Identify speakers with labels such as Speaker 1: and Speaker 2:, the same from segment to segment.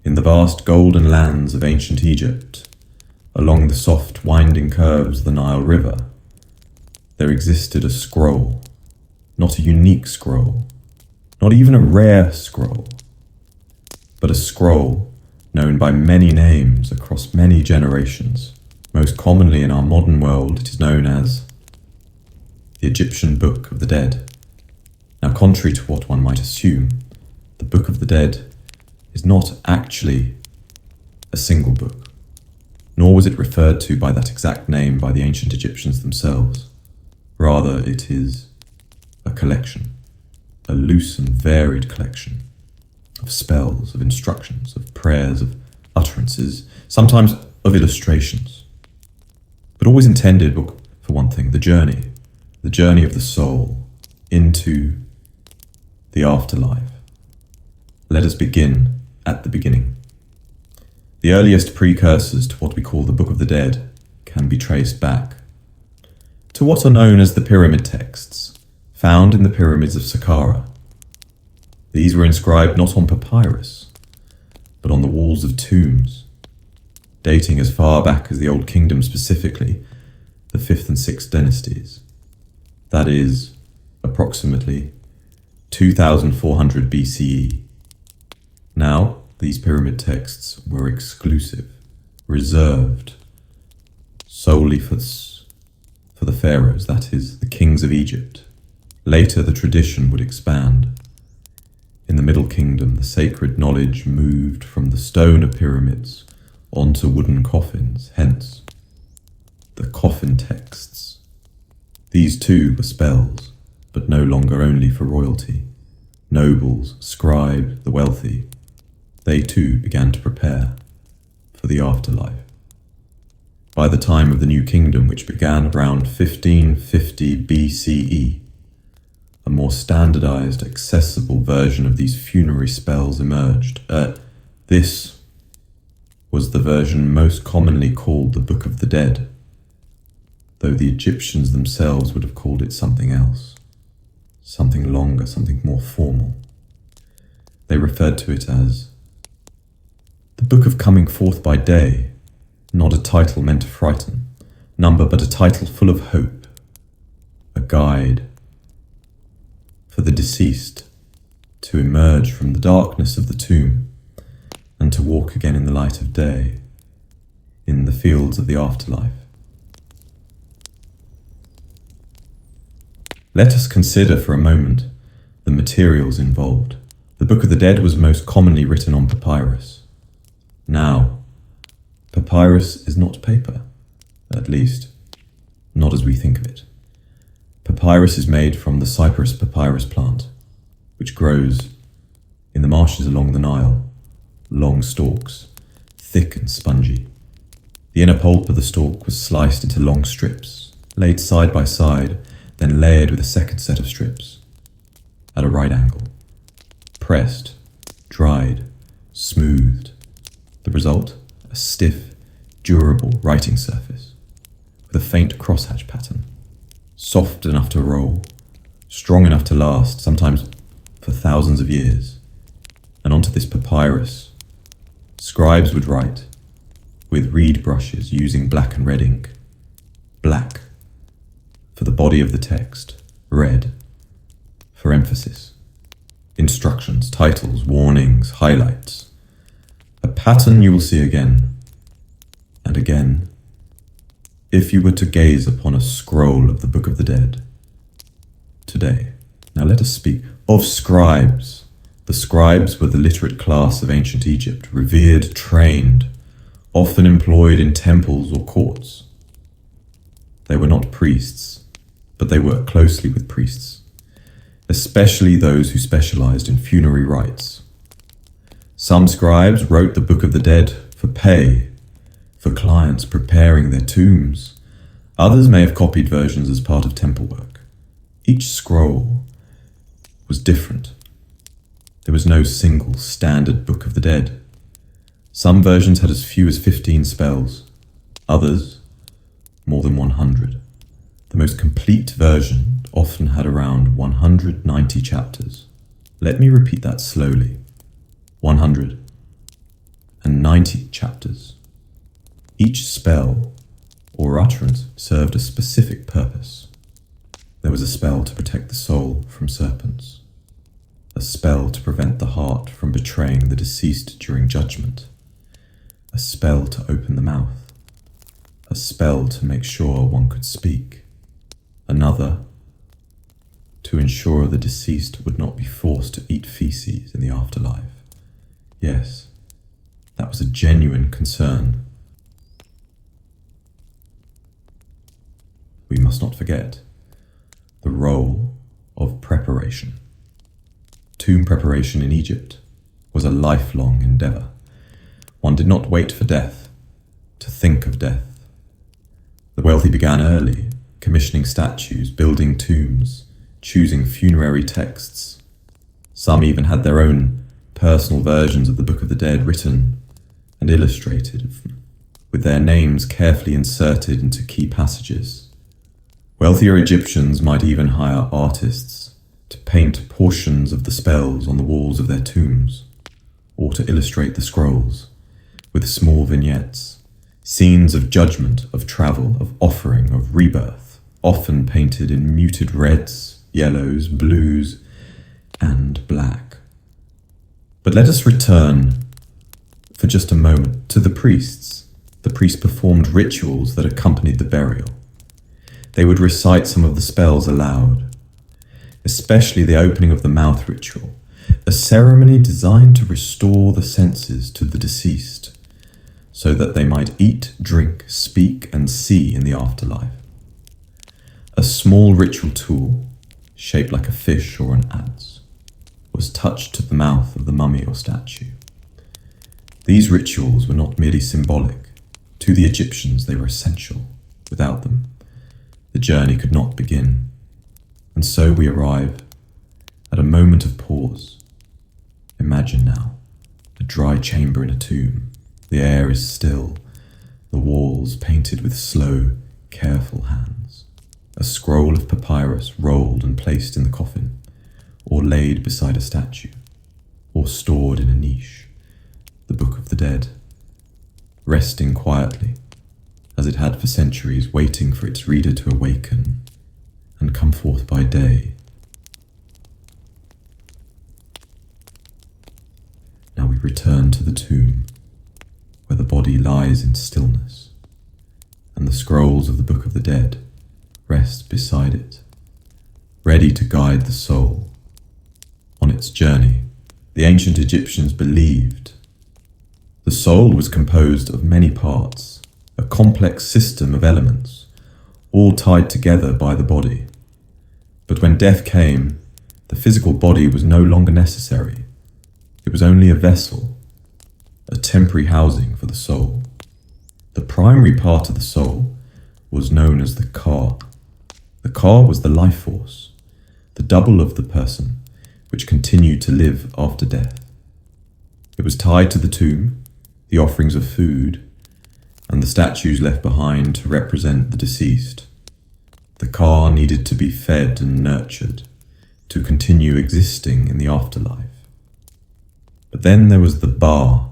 Speaker 1: In the vast golden lands of ancient Egypt, along the soft winding curves of the Nile River, there existed a scroll, not a unique scroll, not even a rare scroll, but a scroll known by many names across many generations. Most commonly in our modern world, it is known as the Egyptian Book of the Dead. Now, contrary to what one might assume, the Book of the Dead is not actually a single book, nor was it referred to by that exact name by the ancient Egyptians themselves. Rather, it is a collection, a loose and varied collection of spells, of instructions, of prayers, of utterances, sometimes of illustrations, but always intended, for one thing, the journey of the soul into the afterlife. Let us begin at the beginning. The earliest precursors to what we call the Book of the Dead can be traced back to what are known as the pyramid texts, found in the pyramids of Saqqara. These were inscribed not on papyrus, but on the walls of tombs, dating as far back as the Old Kingdom, specifically the 5th and 6th dynasties. That is, approximately 2400 BCE. Now, these pyramid texts were exclusive, reserved solely for the pharaohs, that is, the kings of Egypt. Later, the tradition would expand. In the Middle Kingdom, the sacred knowledge moved from the stone of pyramids onto wooden coffins, hence the coffin texts. These too were spells, but no longer only for royalty. Nobles, scribes, the wealthy, they too began to prepare for the afterlife. By the time of the New Kingdom, which began around 1550 BCE, a more standardized, accessible version of these funerary spells emerged. This was the version most commonly called the Book of the Dead, though the Egyptians themselves would have called it something else, something longer, something more formal. They referred to it as the Book of Coming Forth by Day, not a title meant to frighten, number, but a title full of hope, a guide for the deceased to emerge from the darkness of the tomb and to walk again in the light of day, in the fields of the afterlife. Let us consider for a moment the materials involved. The Book of the Dead was most commonly written on papyrus. Now, papyrus is not paper, at least, not as we think of it. Papyrus is made from the cypress papyrus plant, which grows in the marshes along the Nile, long stalks, thick and spongy. The inner pulp of the stalk was sliced into long strips, laid side by side, then layered with a second set of strips, at a right angle, pressed, dried, smoothed. The result, a stiff, durable writing surface, with a faint crosshatch pattern, soft enough to roll, strong enough to last, sometimes for thousands of years. And onto this papyrus, scribes would write with reed brushes using black and red ink. Black for the body of the text, red for emphasis, instructions, titles, warnings, highlights. A pattern you will see again and again if you were to gaze upon a scroll of the Book of the Dead today. Now let us speak of scribes. The scribes were the literate class of ancient Egypt, revered, trained, often employed in temples or courts. They were not priests, but they worked closely with priests, especially those who specialized in funerary rites. Some scribes wrote the Book of the Dead for pay, for clients preparing their tombs. Others may have copied versions as part of temple work. Each scroll was different. There was no single standard Book of the Dead. Some versions had as few as 15 spells, others more than 100. The most complete version often had around 190 chapters. Let me repeat that slowly. 100. 90 chapters. Each spell or utterance served a specific purpose. There was a spell to protect the soul from serpents, a spell to prevent the heart from betraying the deceased during judgment, a spell to open the mouth, a spell to make sure one could speak, another to ensure the deceased would not be forced to eat feces in the afterlife. Yes, that was a genuine concern. We must not forget the role of preparation. Tomb preparation in Egypt was a lifelong endeavor. One did not wait for death to think of death. The wealthy began early, commissioning statues, building tombs, choosing funerary texts. Some even had their own personal versions of the Book of the Dead written and illustrated, with their names carefully inserted into key passages. Wealthier Egyptians might even hire artists to paint portions of the spells on the walls of their tombs, or to illustrate the scrolls with small vignettes, scenes of judgment, of travel, of offering, of rebirth, often painted in muted reds, yellows, blues, and black. But let us return for just a moment to the priests. The priests performed rituals that accompanied the burial. They would recite some of the spells aloud, especially the opening of the mouth ritual, a ceremony designed to restore the senses to the deceased, so that they might eat, drink, speak, and see in the afterlife. A small ritual tool, shaped like a fish or an adze, was touched to the mouth of the mummy or statue. These rituals were not merely symbolic. To the Egyptians, they were essential. Without them, the journey could not begin. And so we arrive at a moment of pause. Imagine now, a dry chamber in a tomb. The air is still, the walls painted with slow, careful hands. A scroll of papyrus rolled and placed in the coffin, or laid beside a statue, or stored in a niche. The Book of the Dead, resting quietly, as it had for centuries, waiting for its reader to awaken and come forth by day. Now we return to the tomb, where the body lies in stillness, and the scrolls of the Book of the Dead rest beside it, ready to guide the soul on its journey. The ancient Egyptians believed the soul was composed of many parts, a complex system of elements, all tied together by the body. But when death came, the physical body was no longer necessary. It was only a vessel, a temporary housing for the soul. The primary part of the soul was known as the ka. The ka was the life force, the double of the person, which continued to live after death. It was tied to the tomb, the offerings of food, and the statues left behind to represent the deceased. The ka needed to be fed and nurtured to continue existing in the afterlife. But then there was the ba.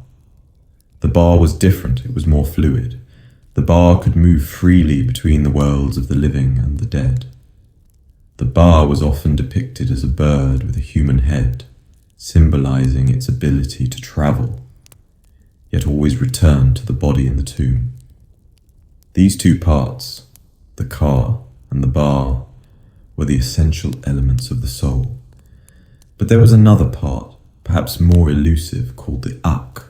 Speaker 1: The ba was different, it was more fluid. The ba could move freely between the worlds of the living and the dead. The ba was often depicted as a bird with a human head, symbolizing its ability to travel, yet always return to the body in the tomb. These two parts, the ka and the ba, were the essential elements of the soul. But there was another part, perhaps more elusive, called the ak.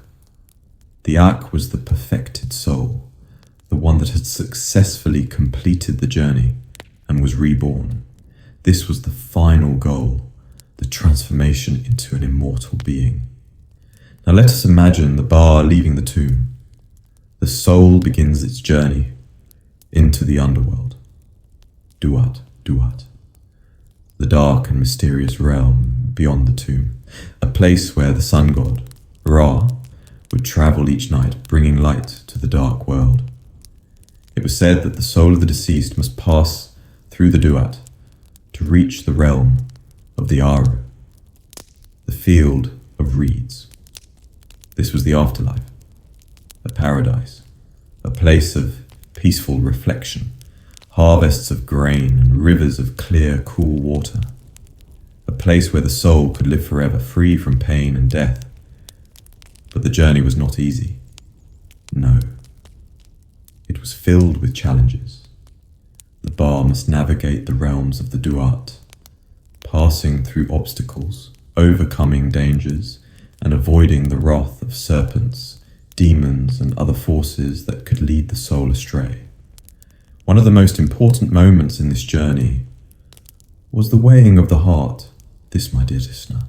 Speaker 1: The ak was the perfected soul, the one that had successfully completed the journey and was reborn. This was the final goal, the transformation into an immortal being. Now let us imagine the ba leaving the tomb. The soul begins its journey into the underworld. Duat, Duat, the dark and mysterious realm beyond the tomb, a place where the sun god, Ra, would travel each night, bringing light to the dark world. It was said that the soul of the deceased must pass through the Duat to reach the realm of the Aru, the field of reeds. This was the afterlife, paradise, a place of peaceful reflection, harvests of grain and rivers of clear, cool water, a place where the soul could live forever, free from pain and death. But the journey was not easy. No. It was filled with challenges. The bar must navigate the realms of the Duat, passing through obstacles, overcoming dangers, and avoiding the wrath of serpents, demons, and other forces that could lead the soul astray. One of the most important moments in this journey was the weighing of the heart. This, my dear listener,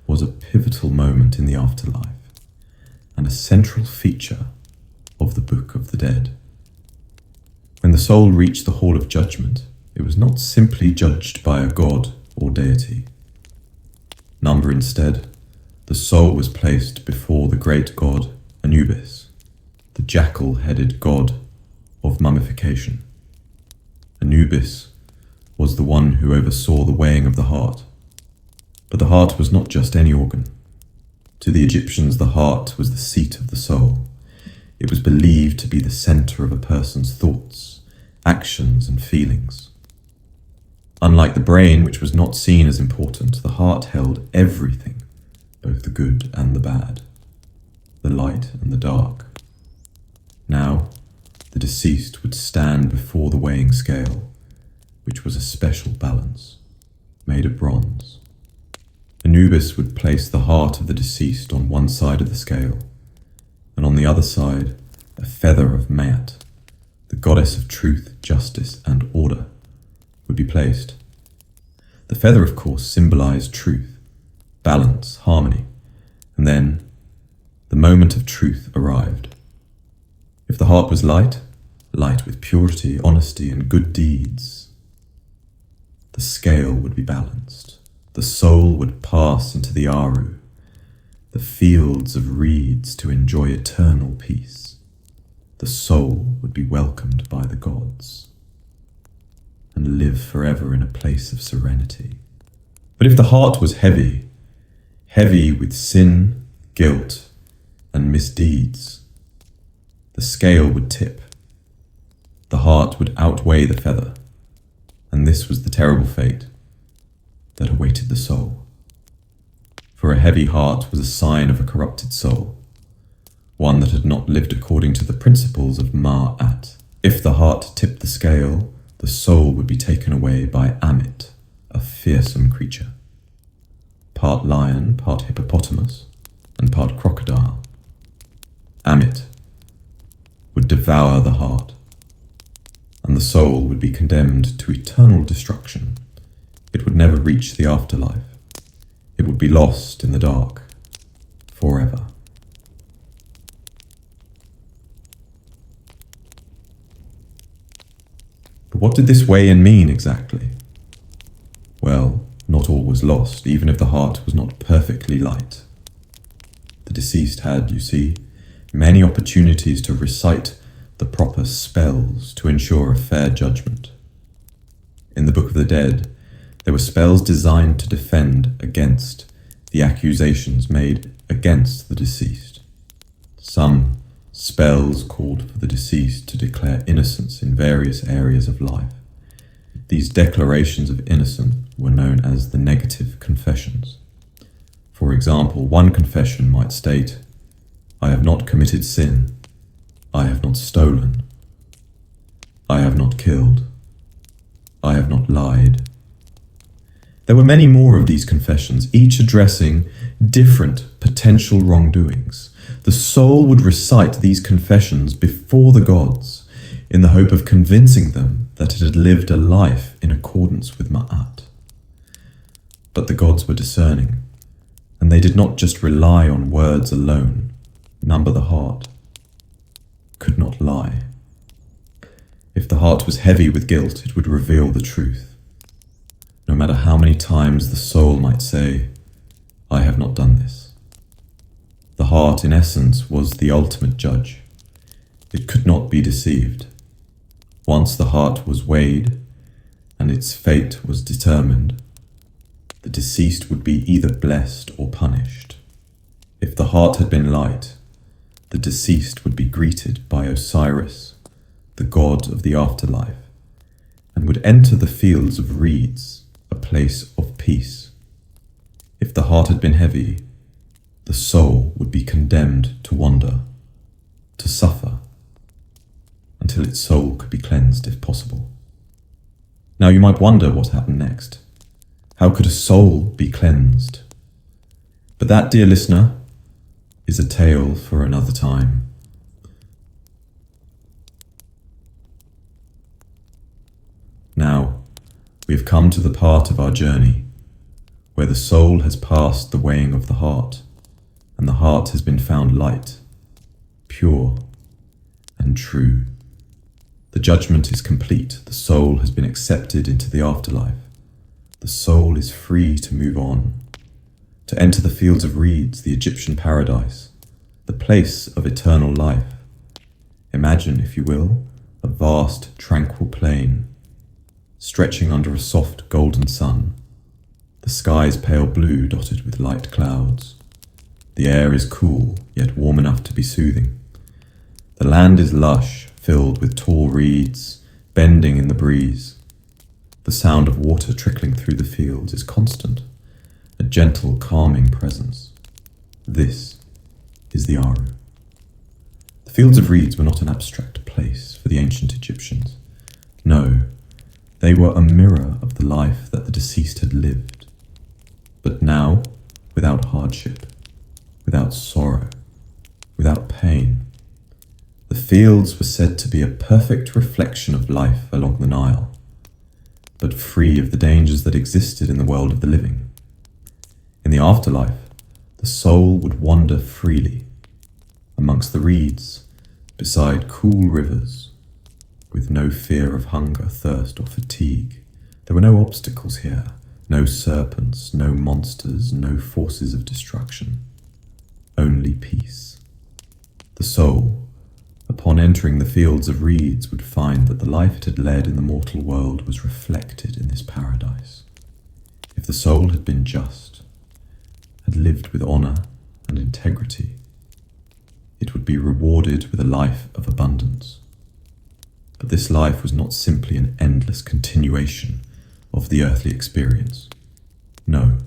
Speaker 1: was a pivotal moment in the afterlife, and a central feature of the Book of the Dead. When the soul reached the hall of judgment, it was not simply judged by a god or deity. Number instead, the soul was placed before the great god Anubis, the jackal-headed god of mummification. Anubis was the one who oversaw the weighing of the heart. But the heart was not just any organ. To the Egyptians, the heart was the seat of the soul. It was believed to be the center of a person's thoughts, actions, and feelings. Unlike the brain, which was not seen as important, the heart held everything, both the good and the bad, the light and the dark. Now, the deceased would stand before the weighing scale, which was a special balance, made of bronze. Anubis would place the heart of the deceased on one side of the scale, and on the other side, a feather of Maat, the goddess of truth, justice, and order, would be placed. The feather, of course, symbolized truth, balance, harmony, and then the moment of truth arrived. If the heart was light, light with purity, honesty, and good deeds, the scale would be balanced. The soul would pass into the Aru, the fields of reeds, to enjoy eternal peace. The soul would be welcomed by the gods and live forever in a place of serenity. But if the heart was heavy, heavy with sin, guilt, and misdeeds, the scale would tip. The heart would outweigh the feather, and this was the terrible fate that awaited the soul. For a heavy heart was a sign of a corrupted soul, one that had not lived according to the principles of Ma'at. If the heart tipped the scale, the soul would be taken away by Amit, a fearsome creature, part lion, part hippopotamus, and part crocodile. Amit would devour the heart, and the soul would be condemned to eternal destruction. It would never reach the afterlife. It would be lost in the dark, forever. But what did this weigh-in mean exactly? Well, not all was lost, even if the heart was not perfectly light. The deceased had, you see, many opportunities to recite the proper spells to ensure a fair judgment. In the Book of the Dead, there were spells designed to defend against the accusations made against the deceased. Some spells called for the deceased to declare innocence in various areas of life. These declarations of innocence were known as the negative confessions. For example, one confession might state, "I have not committed sin. I have not stolen. I have not killed. I have not lied." There were many more of these confessions, each addressing different potential wrongdoings. The soul would recite these confessions before the gods in the hope of convincing them that it had lived a life in accordance with Ma'at. But the gods were discerning, and they did not just rely on words alone. Number the heart could not lie. If the heart was heavy with guilt, it would reveal the truth. No matter how many times the soul might say, "I have not done this." The heart, in essence, was the ultimate judge. It could not be deceived. Once the heart was weighed and its fate was determined, the deceased would be either blessed or punished. If the heart had been light, the deceased would be greeted by Osiris, the god of the afterlife, and would enter the fields of reeds, a place of peace. If the heart had been heavy, the soul would be condemned to wander, to suffer, until its soul could be cleansed if possible. Now you might wonder what happened next. How could a soul be cleansed? But that, dear listener, is a tale for another time. Now, we have come to the part of our journey where the soul has passed the weighing of the heart, and the heart has been found light, pure, and true. The judgment is complete. The soul has been accepted into the afterlife. The soul is free to move on, to enter the fields of reeds, the Egyptian paradise, the place of eternal life. Imagine, if you will, a vast, tranquil plain, stretching under a soft golden sun. The sky is pale blue, dotted with light clouds. The air is cool, yet warm enough to be soothing. The land is lush, filled with tall reeds, bending in the breeze. The sound of water trickling through the fields is constant, a gentle, calming presence. This is the Aru. The fields of reeds were not an abstract place for the ancient Egyptians. No, they were a mirror of the life that the deceased had lived. But now, without hardship, without sorrow, without pain, the fields were said to be a perfect reflection of life along the Nile, but free of the dangers that existed in the world of the living. In the afterlife, the soul would wander freely amongst the reeds, beside cool rivers, with no fear of hunger, thirst, or fatigue. There were no obstacles here, no serpents, no monsters, no forces of destruction, only peace. The soul, upon entering the fields of reeds, would find that the life it had led in the mortal world was reflected in this paradise. If the soul had been just, had lived with honor and integrity, it would be rewarded with a life of abundance. But this life was not simply an endless continuation of the earthly experience. No,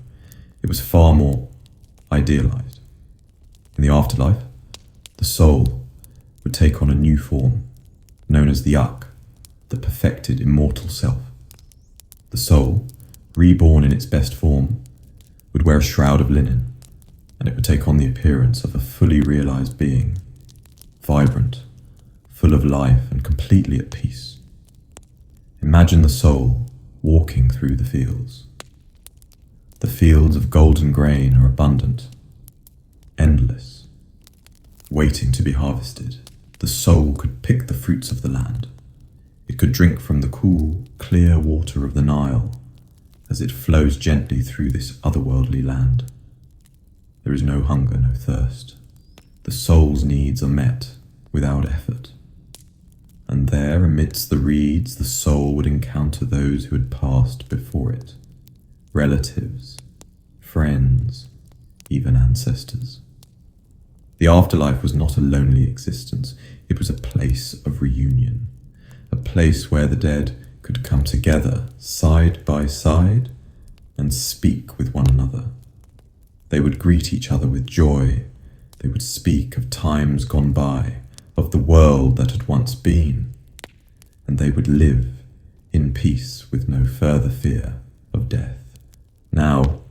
Speaker 1: it was far more idealized. In the afterlife, the soul would take on a new form, known as the Ak, the perfected immortal self. The soul, reborn in its best form, would wear a shroud of linen, and it would take on the appearance of a fully realized being, vibrant, full of life, and completely at peace. Imagine the soul walking through the fields. The fields of golden grain are abundant, endless, waiting to be harvested. The soul could pick the fruits of the land. It could drink from the cool, clear water of the Nile as it flows gently through this otherworldly land. There is no hunger, no thirst. The soul's needs are met without effort. And there, amidst the reeds, the soul would encounter those who had passed before it, relatives, friends, even ancestors. The afterlife was not a lonely existence. It was a place of reunion, a place where the dead could come together side by side and speak with one another. They would greet each other with joy. They would speak of times gone by, of the world that had once been, and they would live in peace with no further fear of death. Now,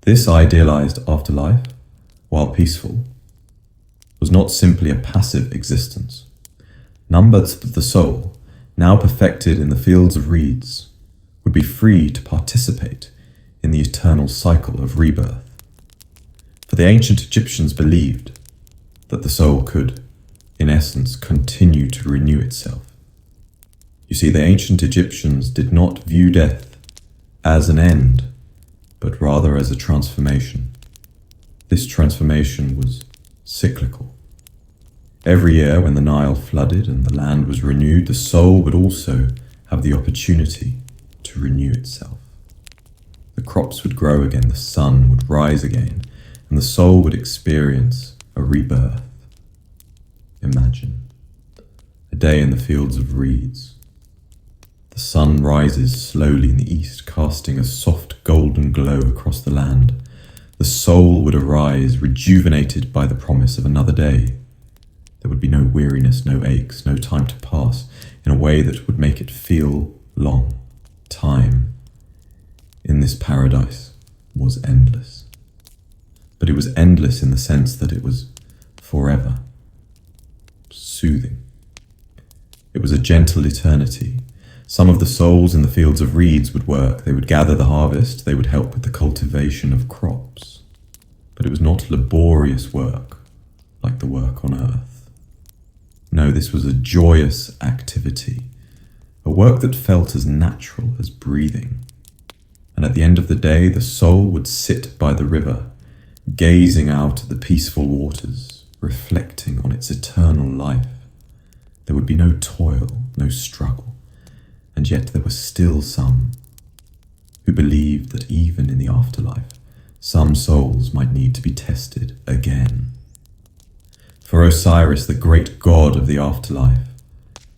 Speaker 1: this idealized afterlife, while peaceful, was not simply a passive existence. Numbers of the soul, now perfected in the fields of reeds, would be free to participate in the eternal cycle of rebirth. For the ancient Egyptians believed that the soul could, in essence, continue to renew itself. You see, the ancient Egyptians did not view death as an end, but rather as a transformation. This transformation was cyclical. Every year when the Nile flooded and the land was renewed, the soul would also have the opportunity to renew itself. The crops would grow again, the sun would rise again, and the soul would experience a rebirth. imagine. A day in the fields of reeds. The sun rises slowly in the east, casting a soft golden glow across the land. The soul would arise, rejuvenated by the promise of another day. There would be no weariness, no aches, no time to pass in a way that would make it feel long. Time in this paradise was endless. But it was endless in the sense that it was forever. Soothing. It was a gentle eternity. Some of the souls in the fields of reeds would work. They would gather the harvest. They would help with the cultivation of crops. But it was not laborious work like the work on earth. No, this was a joyous activity, a work that felt as natural as breathing. And at the end of the day, the soul would sit by the river, gazing out at the peaceful waters, reflecting on its eternal life. There would be no toil, no struggle, and yet there were still some who believed that even in the afterlife, some souls might need to be tested again. For Osiris, the great god of the afterlife,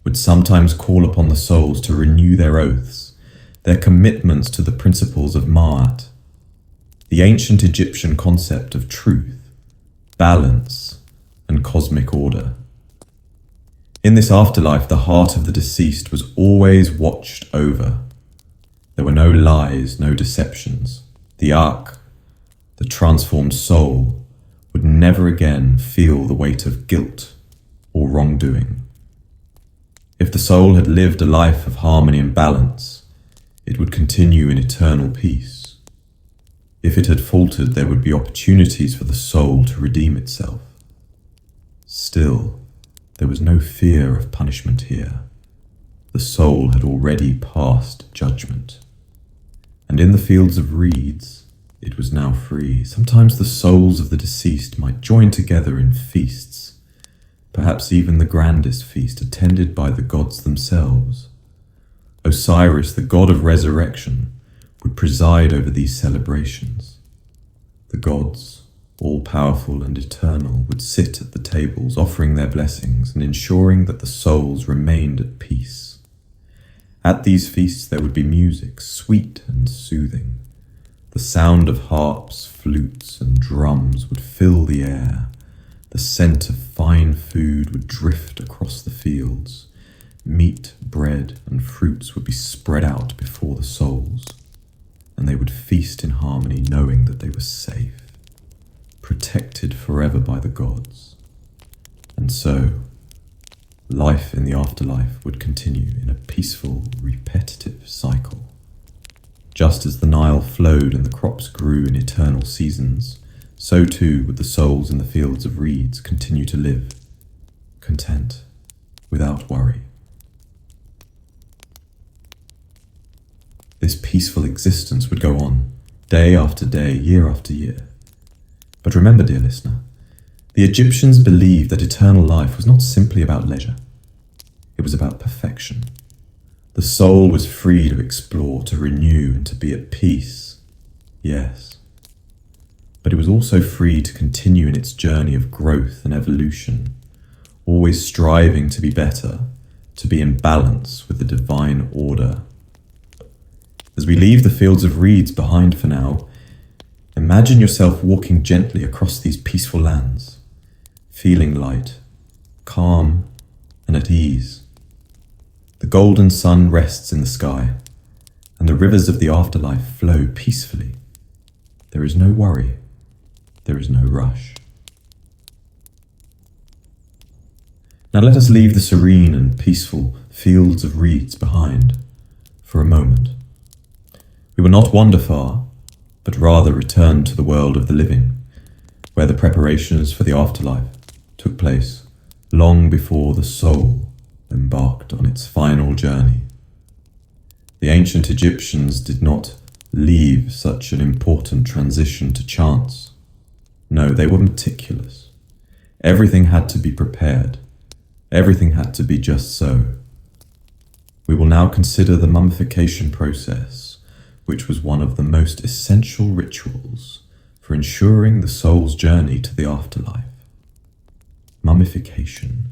Speaker 1: would sometimes call upon the souls to renew their oaths, their commitments to the principles of Ma'at, the ancient Egyptian concept of truth, balance, and cosmic order. In this afterlife, the heart of the deceased was always watched over. There were no lies, no deceptions. The Ark, the transformed soul, would never again feel the weight of guilt or wrongdoing. If the soul had lived a life of harmony and balance, it would continue in eternal peace. If it had faltered, there would be opportunities for the soul to redeem itself. Still, there was no fear of punishment here. The soul had already passed judgment. And in the fields of reeds, it was now free. Sometimes the souls of the deceased might join together in feasts, perhaps even the grandest feast attended by the gods themselves. Osiris, the god of resurrection, would preside over these celebrations. The gods, all-powerful and eternal, would sit at the tables, offering their blessings and ensuring that the souls remained at peace. At these feasts there would be music, sweet and soothing. The sound of harps, flutes, and drums would fill the air. The scent of fine food would drift across the fields. Meat, bread, and fruits would be spread out before the souls, and they would feast in harmony, knowing that they were safe, protected forever by the gods. And so, life in the afterlife would continue in a peaceful, repetitive cycle. Just as the Nile flowed and the crops grew in eternal seasons, so too would the souls in the fields of reeds continue to live, content, without worry. This peaceful existence would go on, day after day, year after year. But remember, dear listener, the Egyptians believed that eternal life was not simply about leisure. It was about perfection. The soul was free to explore, to renew, and to be at peace. Yes. But it was also free to continue in its journey of growth and evolution, always striving to be better, to be in balance with the divine order. As we leave the fields of reeds behind for now, imagine yourself walking gently across these peaceful lands, feeling light, calm, and at ease. The golden sun rests in the sky, and the rivers of the afterlife flow peacefully. There is no worry, there is no rush. Now let us leave the serene and peaceful fields of reeds behind for a moment. We will not wander far, but rather return to the world of the living, where the preparations for the afterlife took place long before the soul embarked on its final journey. The ancient Egyptians did not leave such an important transition to chance. No, they were meticulous. Everything had to be prepared. Everything had to be just so. We will now consider the mummification process, which was one of the most essential rituals for ensuring the soul's journey to the afterlife. Mummification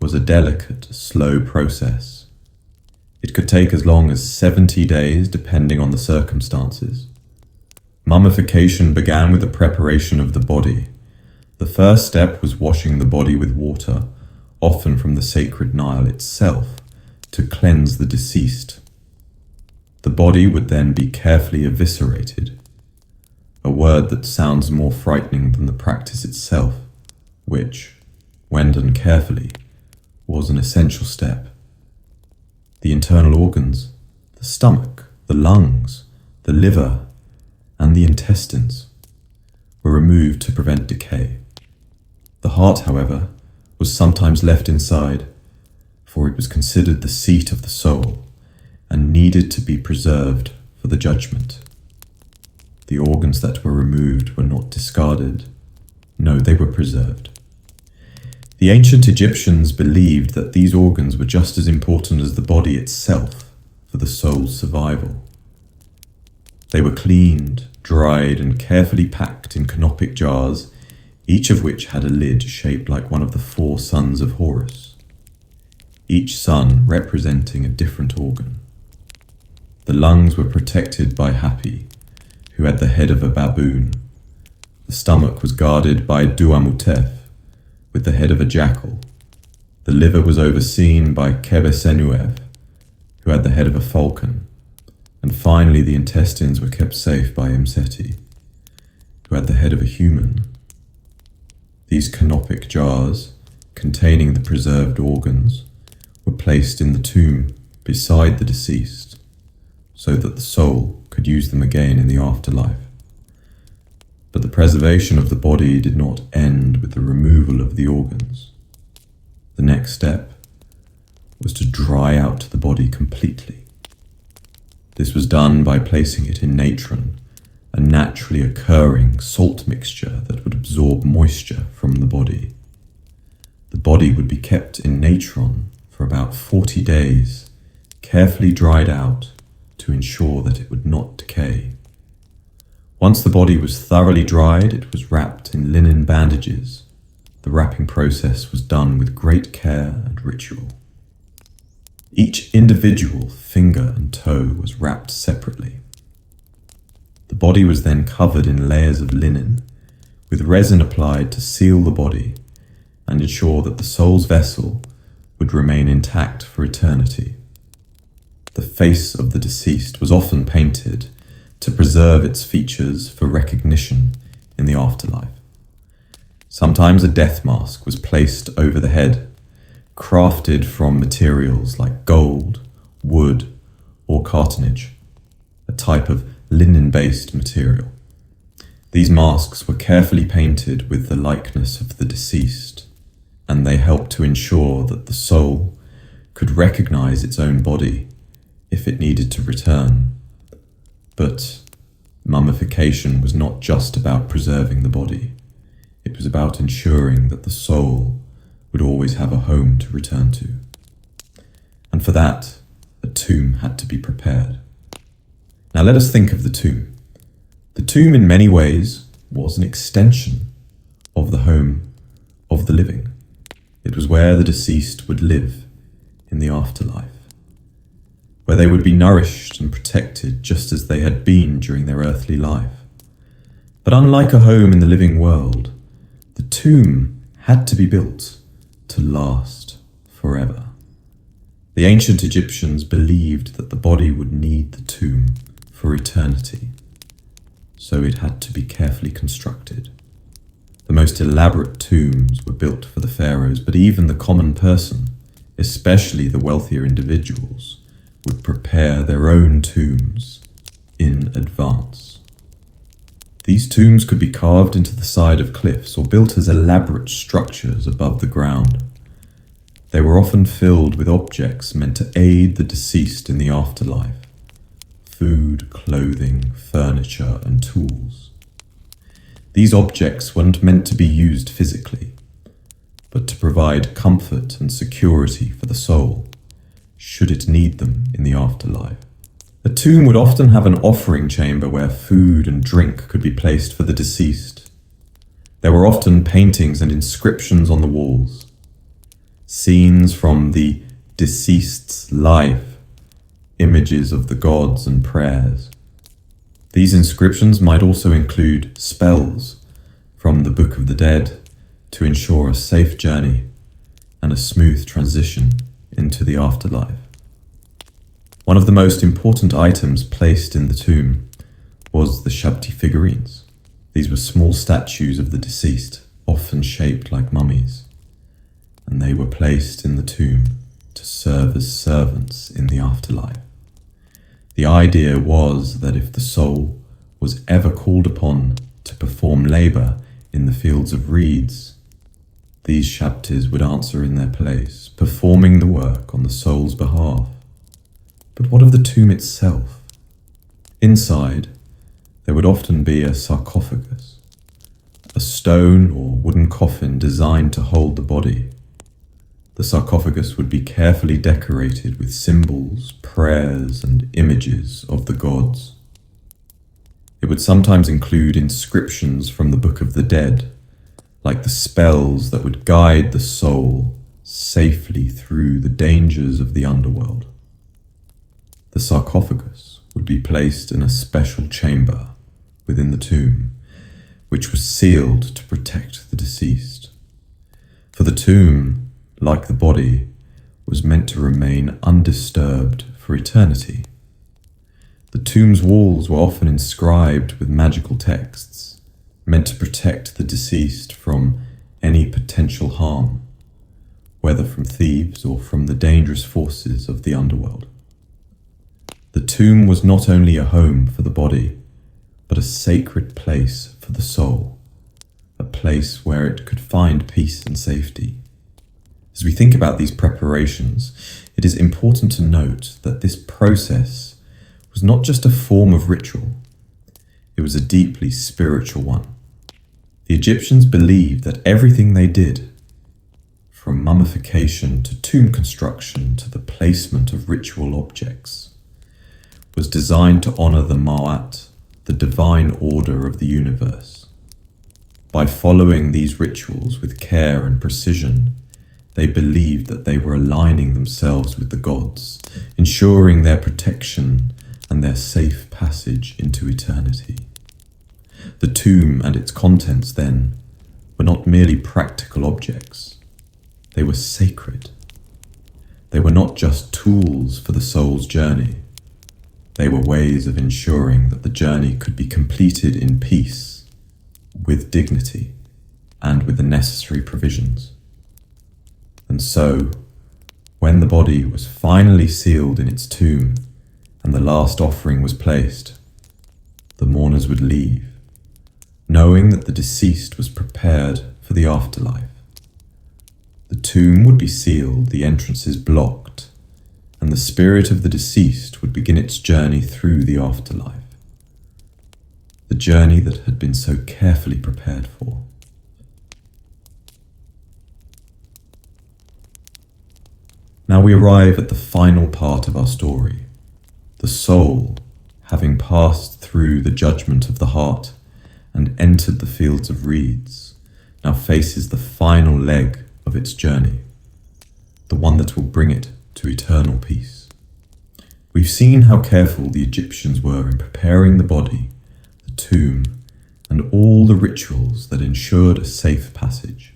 Speaker 1: was a delicate, slow process. It could take as long as 70 days depending on the circumstances. Mummification began with the preparation of the body. The first step was washing the body with water, often from the sacred Nile itself, to cleanse the deceased. The body would then be carefully eviscerated, a word that sounds more frightening than the practice itself, which, when done carefully, was an essential step. The internal organs, the stomach, the lungs, the liver, and the intestines were removed to prevent decay. The heart, however, was sometimes left inside, for it was considered the seat of the soul and needed to be preserved for the judgment. The organs that were removed were not discarded. No, they were preserved. The ancient Egyptians believed that these organs were just as important as the body itself for the soul's survival. They were cleaned, dried, and carefully packed in canopic jars, each of which had a lid shaped like one of the 4 sons of Horus, each son representing a different organ. The lungs were protected by Hapi, who had the head of a baboon. The stomach was guarded by Duamutef, with the head of a jackal. The liver was overseen by Kebesenuev, who had the head of a falcon. And finally the intestines were kept safe by Imseti, who had the head of a human. These canopic jars, containing the preserved organs, were placed in the tomb beside the deceased, so that the soul could use them again in the afterlife. But the preservation of the body did not end with the removal of the organs. The next step was to dry out the body completely. This was done by placing it in natron, a naturally occurring salt mixture that would absorb moisture from the body. The body would be kept in natron for about 40 days, carefully dried out to ensure that it would not decay. Once the body was thoroughly dried, it was wrapped in linen bandages. The wrapping process was done with great care and ritual. Each individual finger and toe was wrapped separately. The body was then covered in layers of linen, with resin applied to seal the body and ensure that the soul's vessel would remain intact for eternity. The face of the deceased was often painted to preserve its features for recognition in the afterlife. Sometimes a death mask was placed over the head, crafted from materials like gold, wood, or cartonnage, a type of linen-based material. These masks were carefully painted with the likeness of the deceased, and they helped to ensure that the soul could recognize its own body if it needed to return. But mummification was not just about preserving the body. It was about ensuring that the soul would always have a home to return to. And for that, a tomb had to be prepared. Now let us think of the tomb. The tomb in many ways was an extension of the home of the living. It was where the deceased would live in the afterlife, where they would be nourished and protected just as they had been during their earthly life. But unlike a home in the living world, the tomb had to be built to last forever. The ancient Egyptians believed that the body would need the tomb for eternity, so it had to be carefully constructed. The most elaborate tombs were built for the pharaohs, but even the common person, especially the wealthier individuals, would prepare their own tombs in advance. These tombs could be carved into the side of cliffs or built as elaborate structures above the ground. They were often filled with objects meant to aid the deceased in the afterlife: food, clothing, furniture, and tools. These objects weren't meant to be used physically, but to provide comfort and security for the soul, should it need them in the afterlife. A tomb would often have an offering chamber where food and drink could be placed for the deceased. There were often paintings and inscriptions on the walls. scenes from the deceased's life, images of the gods and prayers. These inscriptions might also include spells from the Book of the Dead to ensure a safe journey and a smooth transition into the afterlife. One of the most important items placed in the tomb was the Shabti figurines. These were small statues of the deceased, often shaped like mummies, and they were placed in the tomb to serve as servants in the afterlife. The idea was that if the soul was ever called upon to perform labour in the fields of reeds, these Shabtis would answer in their place, performing the work on the soul's behalf. But what of the tomb itself? Inside, there would often be a sarcophagus, a stone or wooden coffin designed to hold the body. The sarcophagus would be carefully decorated with symbols, prayers, and images of the gods. It would sometimes include inscriptions from the Book of the Dead, like the spells that would guide the soul safely through the dangers of the underworld. The sarcophagus would be placed in a special chamber within the tomb, which was sealed to protect the deceased. For the tomb, like the body, was meant to remain undisturbed for eternity. The tomb's walls were often inscribed with magical texts, meant to protect the deceased from any potential harm, whether from thieves or from the dangerous forces of the underworld. The tomb was not only a home for the body, but a sacred place for the soul, a place where it could find peace and safety. As we think about these preparations, it is important to note that this process was not just a form of ritual, it was a deeply spiritual one. The Egyptians believed that everything they did, from mummification to tomb construction to the placement of ritual objects, was designed to honor the Ma'at, the divine order of the universe. By following these rituals with care and precision, they believed that they were aligning themselves with the gods, ensuring their protection and their safe passage into eternity. The tomb and its contents, then, were not merely practical objects. They were sacred. They were not just tools for the soul's journey. They were ways of ensuring that the journey could be completed in peace, with dignity, and with the necessary provisions. And so, when the body was finally sealed in its tomb and the last offering was placed, the mourners would leave, knowing that the deceased was prepared for the afterlife. The tomb would be sealed, the entrances blocked, and the spirit of the deceased would begin its journey through the afterlife, the journey that had been so carefully prepared for. Now we arrive at the final part of our story. The soul, having passed through the judgment of the heart and entered the fields of reeds, now faces the final leg of its journey, the one that will bring it to eternal peace. We've seen how careful the Egyptians were in preparing the body, the tomb, and all the rituals that ensured a safe passage.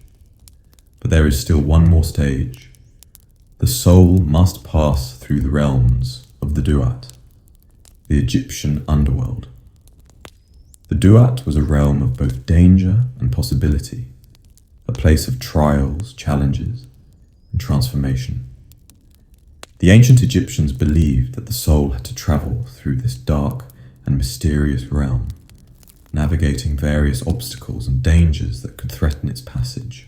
Speaker 1: But there is still one more stage. The soul must pass through the realms of the Duat, the Egyptian underworld. The Duat was a realm of both danger and possibility, a place of trials, challenges, and transformation. The ancient Egyptians believed that the soul had to travel through this dark and mysterious realm, navigating various obstacles and dangers that could threaten its passage.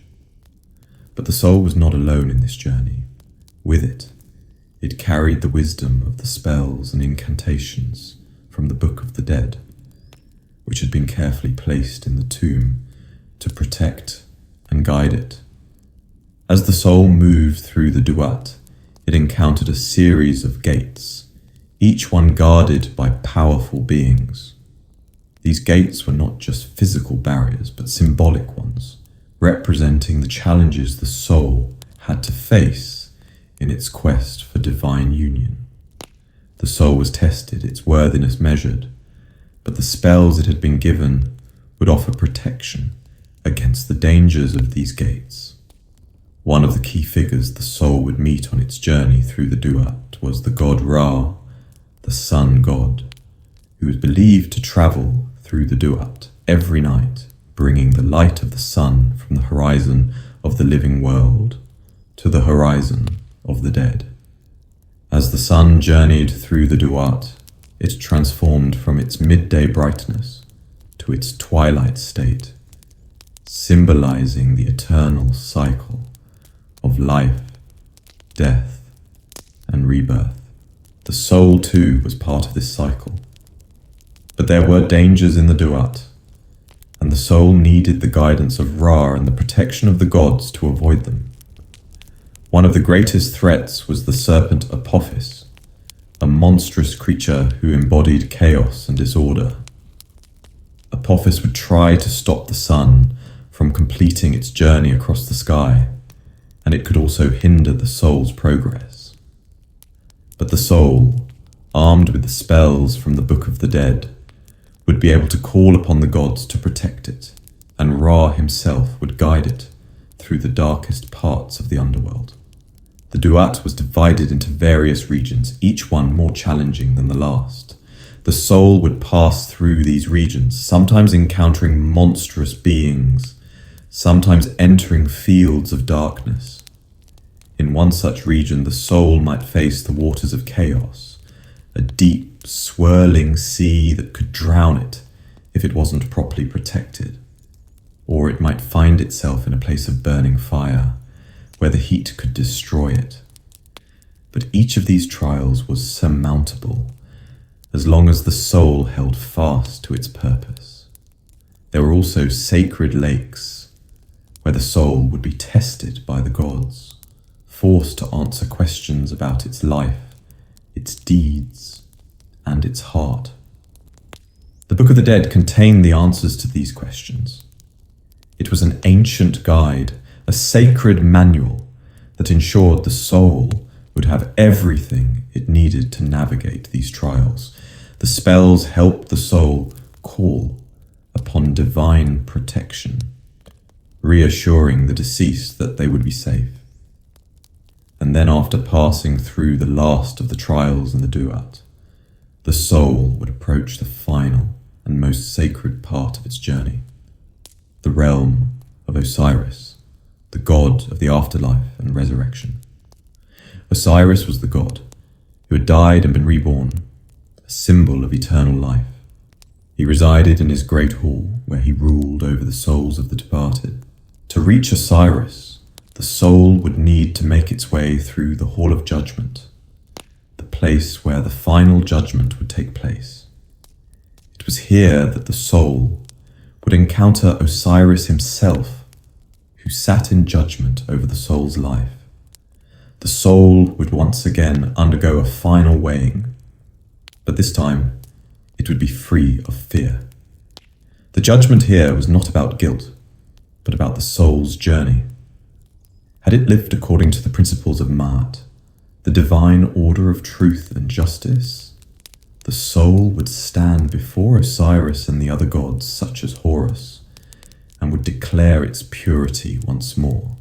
Speaker 1: But the soul was not alone in this journey. With it, it carried the wisdom of the spells and incantations from the Book of the Dead, which had been carefully placed in the tomb to protect and guide it. As the soul moved through the Duat, it encountered a series of gates, each one guarded by powerful beings. These gates were not just physical barriers, but symbolic ones, representing the challenges the soul had to face in its quest for divine union. The soul was tested, its worthiness measured, but the spells it had been given would offer protection against the dangers of these gates. One of the key figures the soul would meet on its journey through the Duat was the god Ra, the sun god, who was believed to travel through the Duat every night, bringing the light of the sun from the horizon of the living world to the horizon of the dead. As the sun journeyed through the Duat, it transformed from its midday brightness to its twilight state, symbolizing the eternal cycle of life, death, and rebirth. The soul, too, was part of this cycle. But there were dangers in the Duat, and the soul needed the guidance of Ra and the protection of the gods to avoid them. One of the greatest threats was the serpent Apophis, a monstrous creature who embodied chaos and disorder. Apophis would try to stop the sun from completing its journey across the sky, and it could also hinder the soul's progress. But the soul, armed with the spells from the Book of the Dead, would be able to call upon the gods to protect it, and Ra himself would guide it through the darkest parts of the underworld. The Duat was divided into various regions, each one more challenging than the last. The soul would pass through these regions, sometimes encountering monstrous beings, sometimes entering fields of darkness. In one such region, the soul might face the waters of chaos, a deep, swirling sea that could drown it if it wasn't properly protected. Or it might find itself in a place of burning fire, where the heat could destroy it. But each of these trials was surmountable, as long as the soul held fast to its purpose. There were also sacred lakes, where the soul would be tested by the gods, forced to answer questions about its life, its deeds, and its heart. The Book of the Dead contained the answers to these questions. It was an ancient guide, a sacred manual that ensured the soul would have everything it needed to navigate these trials. The spells helped the soul call upon divine protection, reassuring the deceased that they would be safe. And then, after passing through the last of the trials in the Duat, the soul would approach the final and most sacred part of its journey, the realm of Osiris, the god of the afterlife and resurrection. Osiris was the god who had died and been reborn, a symbol of eternal life. He resided in his great hall, where he ruled over the souls of the departed. To reach Osiris, the soul would need to make its way through the Hall of Judgment, the place where the final judgment would take place. It was here that the soul would encounter Osiris himself, who sat in judgment over the soul's life. The soul would once again undergo a final weighing, but this time it would be free of fear. The judgment here was not about guilt, but about the soul's journey. Had it lived according to the principles of Ma'at, the divine order of truth and justice, the soul would stand before Osiris and the other gods, such as Horus, and would declare its purity once more.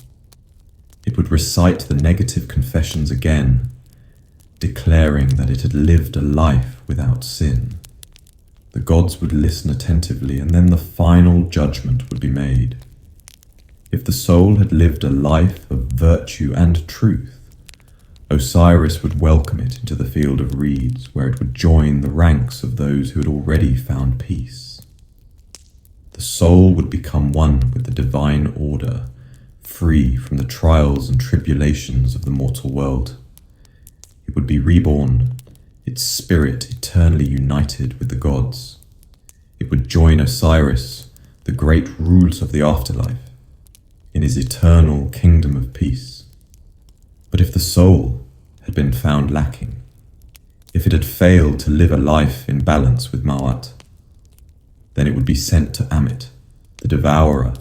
Speaker 1: It would recite the negative confessions again, declaring that it had lived a life without sin. The gods would listen attentively, and then the final judgment would be made. If the soul had lived a life of virtue and truth, Osiris would welcome it into the field of reeds, where it would join the ranks of those who had already found peace. The soul would become one with the divine order, free from the trials and tribulations of the mortal world. It would be reborn, its spirit eternally united with the gods. It would join Osiris, the great ruler of the afterlife, in his eternal kingdom of peace. But if the soul had been found lacking, if it had failed to live a life in balance with Ma'at, then it would be sent to Amit, the devourer,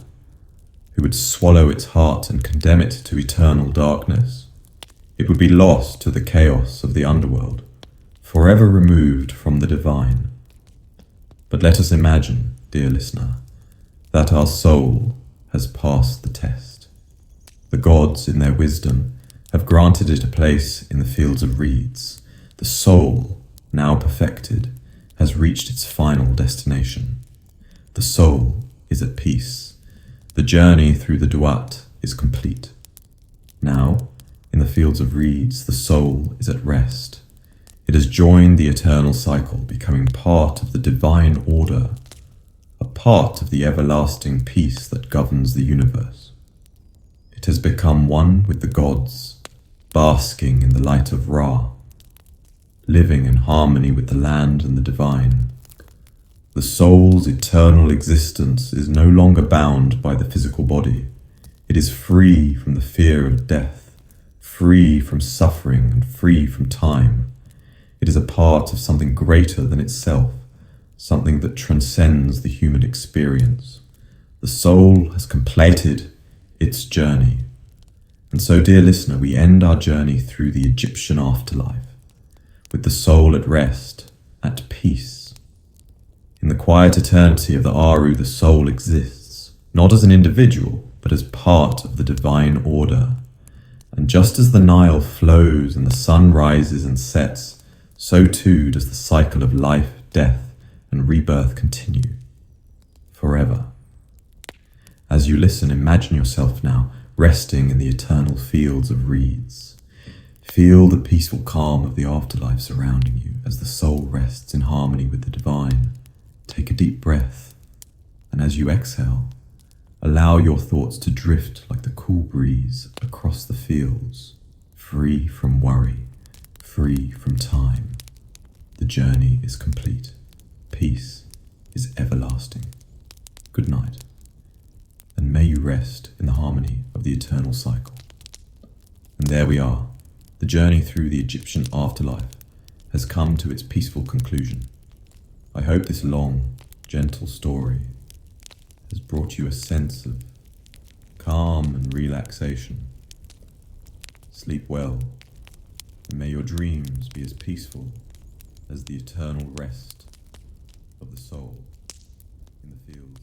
Speaker 1: who would swallow its heart and condemn it to eternal darkness. It would be lost to the chaos of the underworld, forever removed from the divine. But let us imagine, dear listener, that our soul has passed the test. The gods, in their wisdom, have granted it a place in the fields of reeds. The soul, now perfected, has reached its final destination. The soul is at peace. The journey through the Duat is complete. Now, in the fields of reeds, the soul is at rest. It has joined the eternal cycle, becoming part of the divine order, a part of the everlasting peace that governs the universe. It has become one with the gods, basking in the light of Ra, living in harmony with the land and the divine. The soul's eternal existence is no longer bound by the physical body. It is free from the fear of death, free from suffering and free from time. It is a part of something greater than itself, something that transcends the human experience. The soul has completed its journey. And so, dear listener, we end our journey through the Egyptian afterlife, with the soul at rest, at peace. In the quiet eternity of the Aru, the soul exists, not as an individual, but as part of the divine order. And just as the Nile flows and the sun rises and sets, so too does the cycle of life, death, and rebirth continue, forever. As you listen, imagine yourself now resting in the eternal fields of reeds. Feel the peaceful calm of the afterlife surrounding you as the soul rests in harmony with the divine. Take a deep breath, and as you exhale, allow your thoughts to drift like the cool breeze across the fields, free from worry, free from time. The journey is complete. Peace is everlasting. Good night, and may you rest in the harmony of the eternal cycle. And there we are. The journey through the Egyptian afterlife has come to its peaceful conclusion. I hope this long, gentle story has brought you a sense of calm and relaxation. Sleep well, and may your dreams be as peaceful as the eternal rest of the soul in the fields.